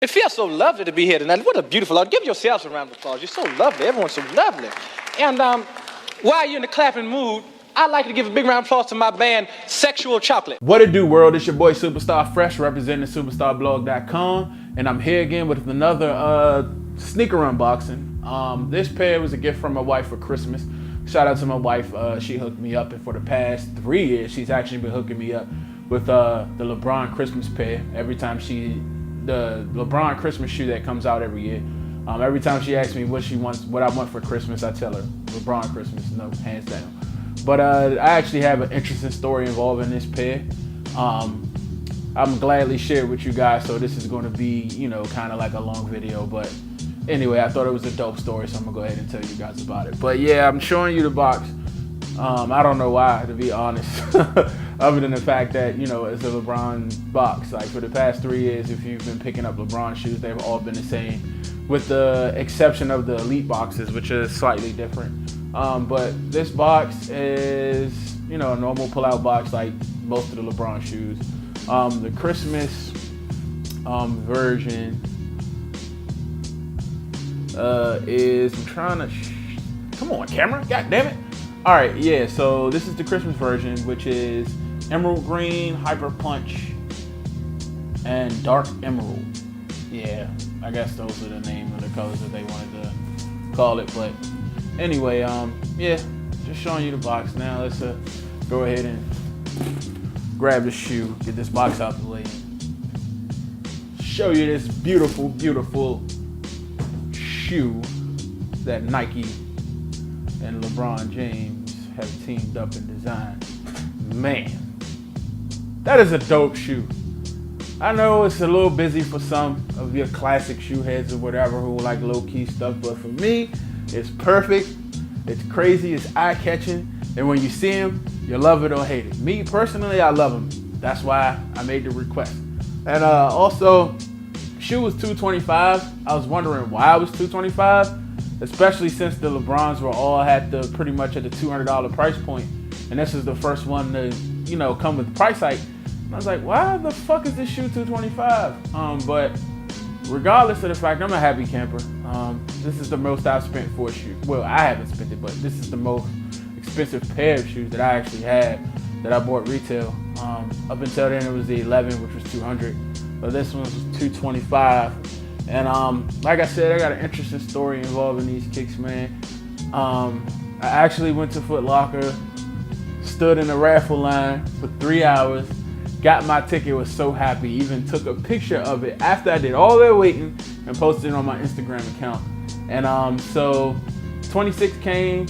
It feels so lovely to be here tonight. What a beautiful audience. Give yourselves a round of applause. You're so lovely. Everyone's so lovely. And while you're in the clapping mood, I'd like to give a big round of applause to my band, Sexual Chocolate. What it do, world? It's your boy Superstar Fresh, representing superstarblog.com, and I'm here again with another sneaker unboxing. This pair was a gift from my wife for Christmas. Shout out to my wife. She hooked me up, and for the past 3 years, she's actually been hooking me up with the Lebron Christmas pair. Every time the Lebron Christmas shoe that comes out every year. Every time she asks me what I want for Christmas, I tell her LeBron Christmas, no, hands down. But I actually have an interesting story involving this pair. I'm gladly share with you guys, so this is going to be, kind of like a long video. But anyway, I thought it was a dope story, so I'm gonna go ahead and tell you guys about it. But yeah, I'm showing you the box. I don't know why, to be honest, other than the fact that, it's a LeBron box. Like for the past 3 years, if you've been picking up LeBron shoes, they've all been the same, with the exception of the Elite boxes, which is slightly different. But this box is, a normal pull-out box like most of the LeBron shoes. The Christmas version is, I'm trying to, come on camera, god damn it. All right, yeah, so this is the Christmas version, which is Emerald Green, Hyper Punch, and Dark Emerald. Yeah, I guess those are the name of the colors that they wanted to call it. But anyway, yeah, just showing you the box. Now let's go ahead and grab the shoe, get this box out the way, show you this beautiful, beautiful shoe that Nike and LeBron James have teamed up and designed. Man, that is a dope shoe. I know it's a little busy for some of your classic shoe heads or whatever who like low-key stuff, but for me, it's perfect, it's crazy, it's eye-catching, and when you see them, you love it or hate it. Me, personally, I love them. That's why I made the request. And also, shoe was $225. I was wondering why it was $225. Especially since the LeBrons were all pretty much at the $200 price point, and this is the first one to come with the price hike. And I was like, why the fuck is this shoe $225? But regardless of the fact, I'm a happy camper. This is the most I've spent for a shoe. Well, I haven't spent it, but this is the most expensive pair of shoes that I actually had that I bought retail. Up until then, it was the 11, which was $200, but this one was $225. And like I said, I got an interesting story involving these kicks, man. I actually went to Foot Locker, stood in a raffle line for 3 hours, got my ticket, was so happy, even took a picture of it after I did all that waiting and posted it on my Instagram account. And so 26 came,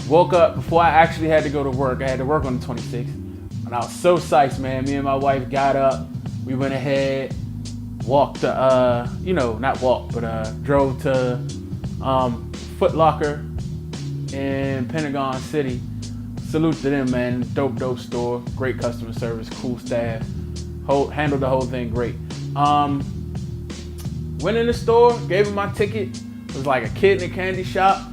woke up before I actually had to go to work. I had to work on the 26th, and I was so psyched, man. Me and my wife got up, we went ahead, walked to, not walked, but drove to Foot Locker in Pentagon City. Salute to them, man. Dope store. Great customer service, cool staff. Handled the whole thing great. Went in the store, gave him my ticket. It was like a kid in a candy shop.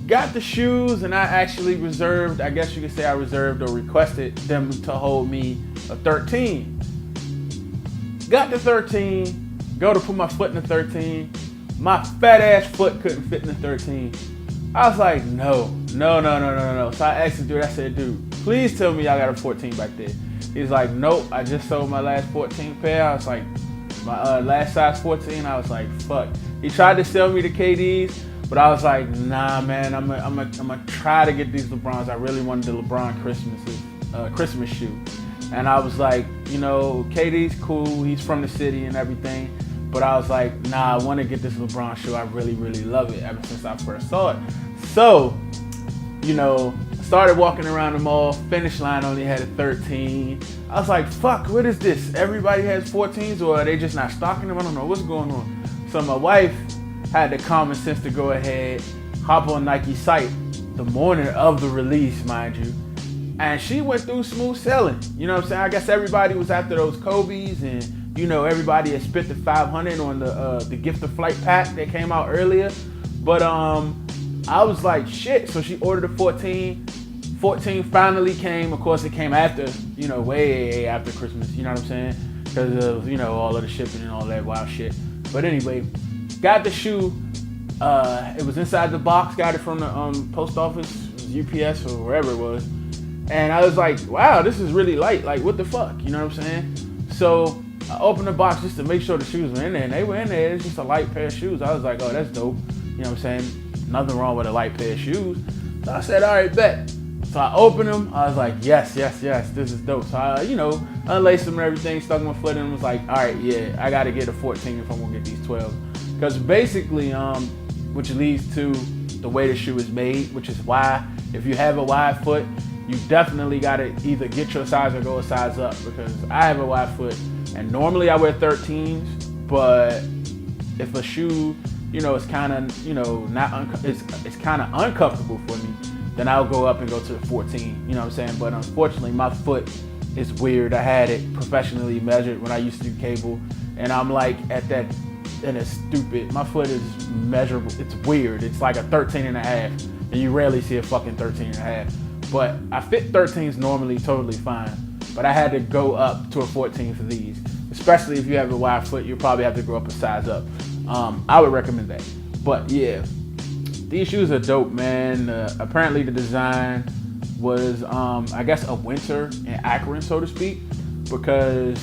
Got the shoes, and I actually reserved, I guess you could say I reserved or requested them to hold me a 13. Got the 13, go to put my foot in the 13. My fat ass foot couldn't fit in the 13. I was like, no. So I asked the dude, I said, dude, please tell me I got a 14 back there. He's like, nope, I just sold my last 14 pair. I was like, my last size 14, I was like, fuck. He tried to sell me the KDs, but I was like, nah, man, I'm gonna try to get these LeBrons. I really wanted the LeBron Christmas shoe. And I was like, KD's cool, he's from the city and everything. But I was like, nah, I want to get this LeBron shoe. I really, really love it ever since I first saw it. So, started walking around the mall. Finish line only had a 13. I was like, fuck, what is this? Everybody has 14s, or are they just not stocking them? I don't know what's going on. So my wife had the common sense to go ahead, hop on Nike's site the morning of the release, mind you. And she went through smooth sailing. You know what I'm saying? I guess everybody was after those Kobe's, and everybody had spent the $500 on the gift of flight pack that came out earlier. But I was like, shit. So she ordered a 14. 14 finally came. Of course, it came after, way after Christmas. You know what I'm saying? because of, you know, all of the shipping and all that wild shit. But anyway, got the shoe. It was inside the box. Got it from the post office, UPS or wherever it was. And I was like, wow, this is really light. Like, what the fuck? You know what I'm saying? So I opened the box just to make sure the shoes were in there, and they were in there. It's just a light pair of shoes. I was like, oh, that's dope. You know what I'm saying? Nothing wrong with a light pair of shoes. So I said, all right, bet. So I opened them. I was like, yes, this is dope. So I, you know, unlaced them and everything, stuck my foot in them, was like, all right, yeah, I got to get a 14 if I'm going to get these 12. Because basically, which leads to the way the shoe is made, which is why if you have a wide foot, you definitely got to either get your size or go a size up, because I have a wide foot and normally I wear 13s, but if a shoe, you know, it's kind of, you know, it's kind of uncomfortable for me, then I'll go up and go to the 14, you know what I'm saying? But unfortunately, my foot is weird. I had it professionally measured when I used to do cable, and I'm like at that, and it's stupid. My foot is measurable. It's weird. It's like a 13 and a half, and you rarely see a fucking 13 and a half. But I fit 13s normally totally fine, but I had to go up to a 14 for these. Especially if you have a wide foot, you'll probably have to go up a size up. I would recommend that. But yeah, these shoes are dope, man. Apparently the design was, I guess, a winter in Akron, so to speak, because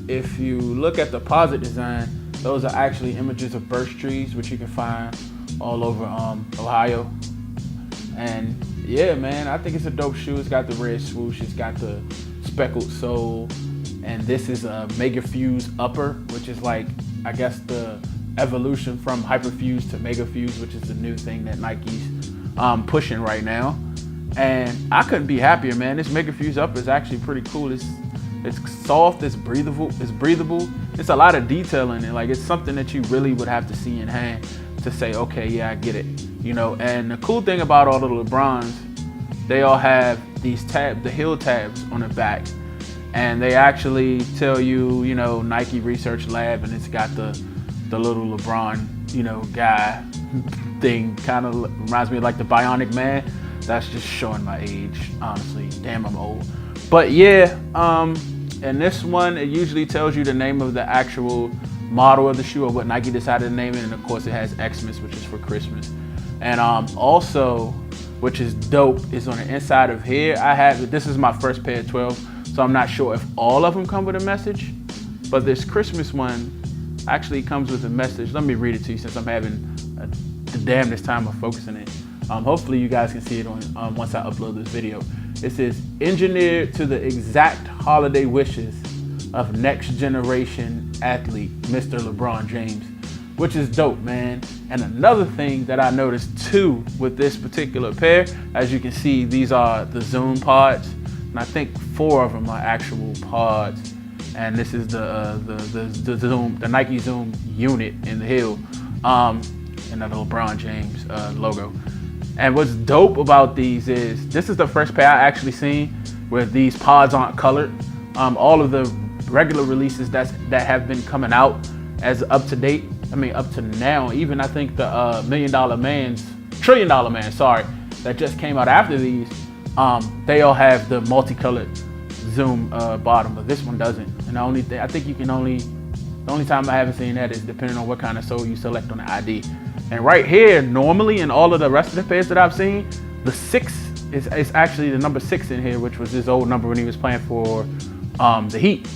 if you look at the posit design, those are actually images of birch trees, which you can find all over Ohio. And yeah, man, I think it's a dope shoe. It's got the red swoosh, it's got the speckled sole, and this is a Mega Fuse upper, which is like, I guess, the evolution from Hyperfuse to Mega Fuse, which is the new thing that Nike's pushing right now. And I couldn't be happier, man. This Mega Fuse upper is actually pretty cool. It's soft, it's breathable. It's a lot of detail in it. Like, it's something that you really would have to see in hand to say, okay, yeah, I get it. You know, and the cool thing about all the LeBrons, they all have these tabs, the heel tabs on the back, and they actually tell you, you know, Nike Research Lab, and it's got the little LeBron, you know, guy thing. Kind of reminds me of like the Bionic Man. That's just showing my age, honestly. Damn, I'm old. But yeah, and this one, it usually tells you the name of the actual model of the shoe or what Nike decided to name it, and of course it has Xmas, which is for Christmas. And also, which is dope, is on the inside of here, this is my first pair of 12, so I'm not sure if all of them come with a message, but this Christmas one actually comes with a message. Let me read it to you since I'm having the damnedest time of focusing it. Hopefully you guys can see it on once I upload this video. It says, engineered to the exact holiday wishes of next generation athlete, Mr. LeBron James, which is dope, man. And another thing that I noticed too with this particular pair, as you can see, these are the Zoom pods, and I think 4 of them are actual pods. And this is the Zoom, the Nike Zoom unit in the heel, and the LeBron James logo. And what's dope about these is, this is the first pair I actually seen where these pods aren't colored. All of the regular releases that have been coming out as up to date, I mean up to now, even I think the $1 Million Trillion Dollar Man, sorry, that just came out after these, they all have the multicolored Zoom bottom, but this one doesn't. And the only thing, I think the only time I haven't seen that is depending on what kind of sole you select on the ID. And right here, normally in all of the rest of the pairs that I've seen, the 6 is actually the number 6 in here, which was his old number when he was playing for the Heat.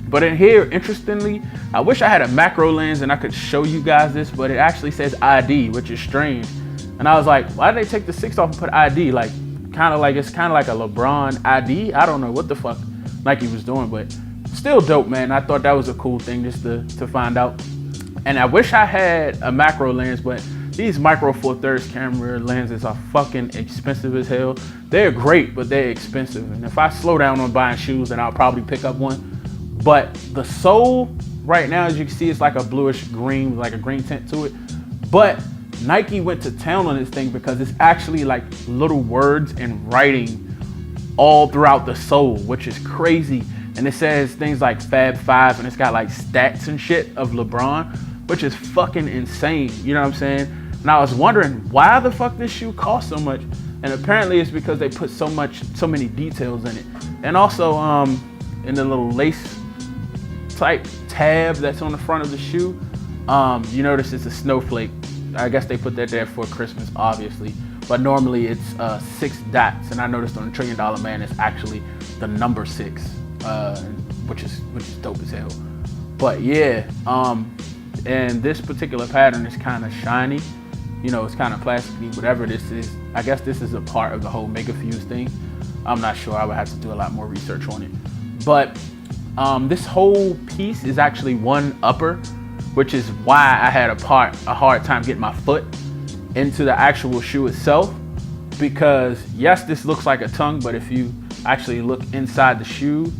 But in here, interestingly, I wish I had a macro lens and I could show you guys this, but it actually says ID, which is strange. And I was like, why did they take the 6 off and put ID? Like, it's kind of like a LeBron ID. I don't know what the fuck Nike was doing, but still dope, man. I thought that was a cool thing just to find out. And I wish I had a macro lens, but these micro four thirds camera lenses are fucking expensive as hell. They're great, but they're expensive. And if I slow down on buying shoes, then I'll probably pick up one. But the sole right now, as you can see, it's like a bluish green, like a green tint to it. But Nike went to town on this thing because it's actually like little words and writing all throughout the sole, which is crazy. And it says things like Fab 5, and it's got like stats and shit of LeBron, which is fucking insane. You know what I'm saying? And I was wondering why the fuck this shoe costs so much. And apparently it's because they put so many details in it. And also in the little lace type tab that's on the front of the shoe, you notice it's a snowflake. I guess they put that there for Christmas, obviously. But normally it's 6 dots, and I noticed on the $1 Trillion Man it's actually the number 6, which is dope as hell. But yeah, and this particular pattern is kind of shiny. You know, it's kind of plasticky, whatever this is. I guess this is a part of the whole Mega Fuse thing. I'm not sure, I would have to do a lot more research on it. But this whole piece is actually one upper, which is why I had a hard time getting my foot into the actual shoe itself. Because yes, this looks like a tongue, but if you actually look inside the shoe,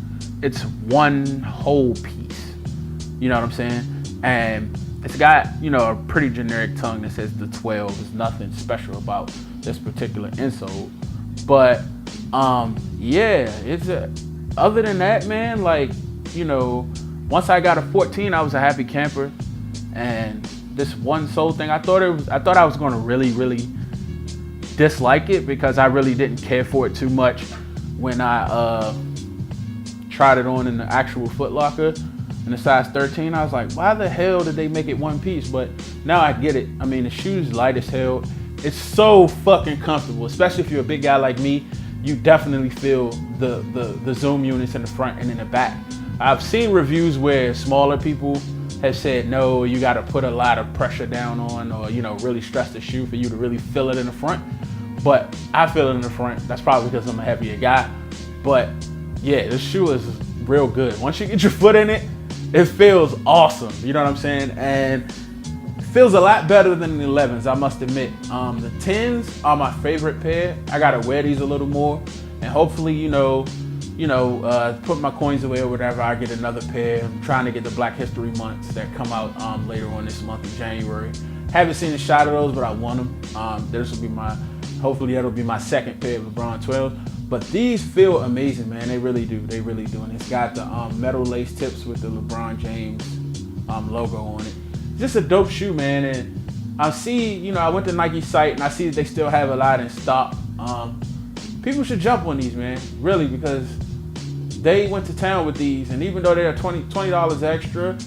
it's one whole piece. You know what I'm saying? And it's got, you know, a pretty generic tongue that says the 12. There's nothing special about this particular insole. But yeah, other than that, man, like, you know, once I got a 14, I was a happy camper. And this one sole thing, I thought I was going to really dislike it, because I really didn't care for it too much when I tried it on in the actual Foot Locker in a size 13. I was like, why the hell did they make it one piece? But now I get it. I mean, the shoe's light as hell. It's so fucking comfortable, especially if you're a big guy like me. You definitely feel the zoom units in the front and in the back. I've seen reviews where smaller people have said, no, you got to put a lot of pressure down on, or, you know, really stress the shoe for you to really feel it in the front. But I feel it in the front. That's probably because I'm a heavier guy. But yeah, this shoe is real good. Once you get your foot in it, it feels awesome. You know what I'm saying? And it feels a lot better than the 11s, I must admit. The 10s are my favorite pair. I gotta wear these a little more, and hopefully, put my coins away or whatever, I get another pair. I'm trying to get the Black History months that come out later on this month of January. Haven't seen a shot of those, but I want them. Hopefully that'll be my second pair of LeBron 12s. But these feel amazing, man. They really do. They really do. And it's got the metal lace tips with the LeBron James logo on it. Just a dope shoe, man. And I went to Nike's site and I see that they still have a lot in stock. People should jump on these, man. Really, because they went to town with these. And even though they're $20 extra,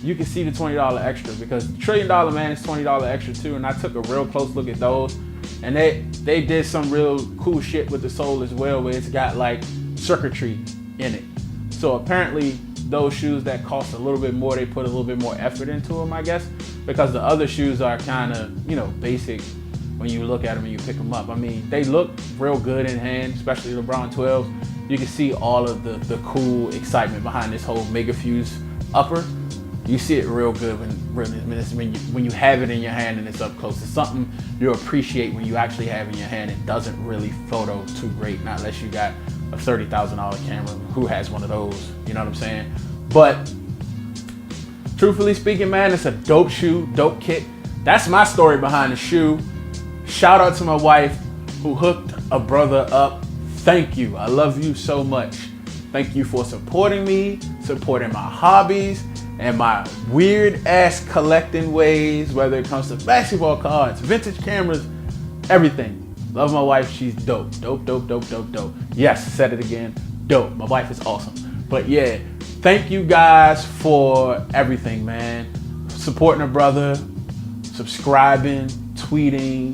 you can see the $20 extra, because $1 Trillion Man is $20 extra too. And I took a real close look at those. And they did some real cool shit with the sole as well, where it's got like circuitry in it. So apparently those shoes that cost a little bit more, they put a little bit more effort into them, I guess, because the other shoes are kind of, basic when you look at them and you pick them up. I mean, they look real good in hand, especially LeBron 12. You can see all of the cool excitement behind this whole Mega Fuse upper. You see it real good when you have it in your hand and it's up close. It's something you appreciate when you actually have it in your hand. It doesn't really photo too great, not unless you got a $30,000 camera. Who has one of those? You know what I'm saying? But truthfully speaking, man, it's a dope shoe, dope kit. That's my story behind the shoe. Shout out to my wife who hooked a brother up. Thank you. I love you so much. Thank you for supporting me, supporting my hobbies, and my weird ass collecting ways, whether it comes to basketball cards, vintage cameras, everything. Love my wife, she's dope. Dope. Yes, said it again, dope. My wife is awesome. But yeah, thank you guys for everything, man. Supporting a brother, subscribing, tweeting,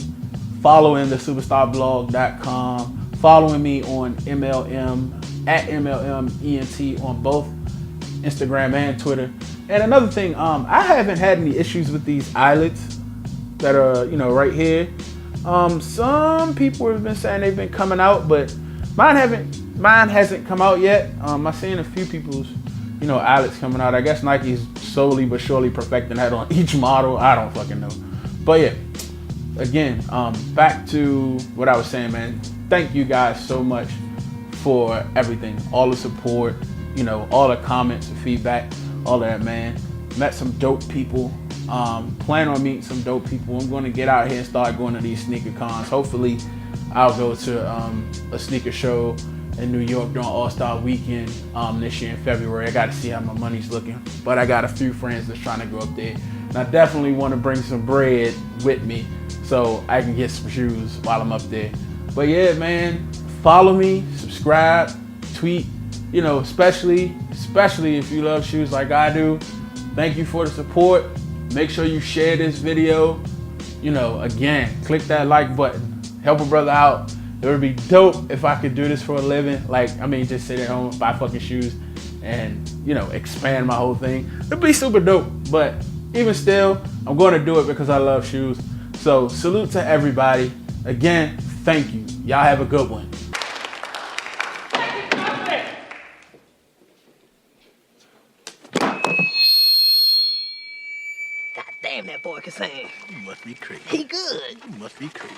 following the superstarblog.com, following me on MLM, at MLMENT on both Instagram and Twitter. And another thing, I haven't had any issues with these eyelets that are, right here. Some people have been saying they've been coming out, but mine hasn't come out yet. I'm seeing a few people's, eyelets coming out. I guess Nike's slowly but surely perfecting that on each model. I don't fucking know. But yeah, again, back to what I was saying, man. Thank you guys so much for everything, all the support, all the comments and feedback, all of that, man. Met some dope people. Plan on meeting some dope people. I'm going to get out here and start going to these sneaker cons. Hopefully, I'll go to a sneaker show in New York during All-Star Weekend this year in February. I got to see how my money's looking. But I got a few friends that's trying to go up there. And I definitely want to bring some bread with me so I can get some shoes while I'm up there. But yeah, man, follow me, subscribe, tweet. Especially especially if you love shoes like I do. Thank you for the support. Make sure you share this video. You know, again, click that like button. Help a brother out. It would be dope if I could do this for a living. Like, I mean, just sit at home, buy fucking shoes, and, you know, expand my whole thing. It'd be super dope. But even still, I'm going to do it because I love shoes. So salute to everybody. Again, thank you. Y'all have a good one. God damn, that boy can sing. You must be crazy. He good. You must be crazy.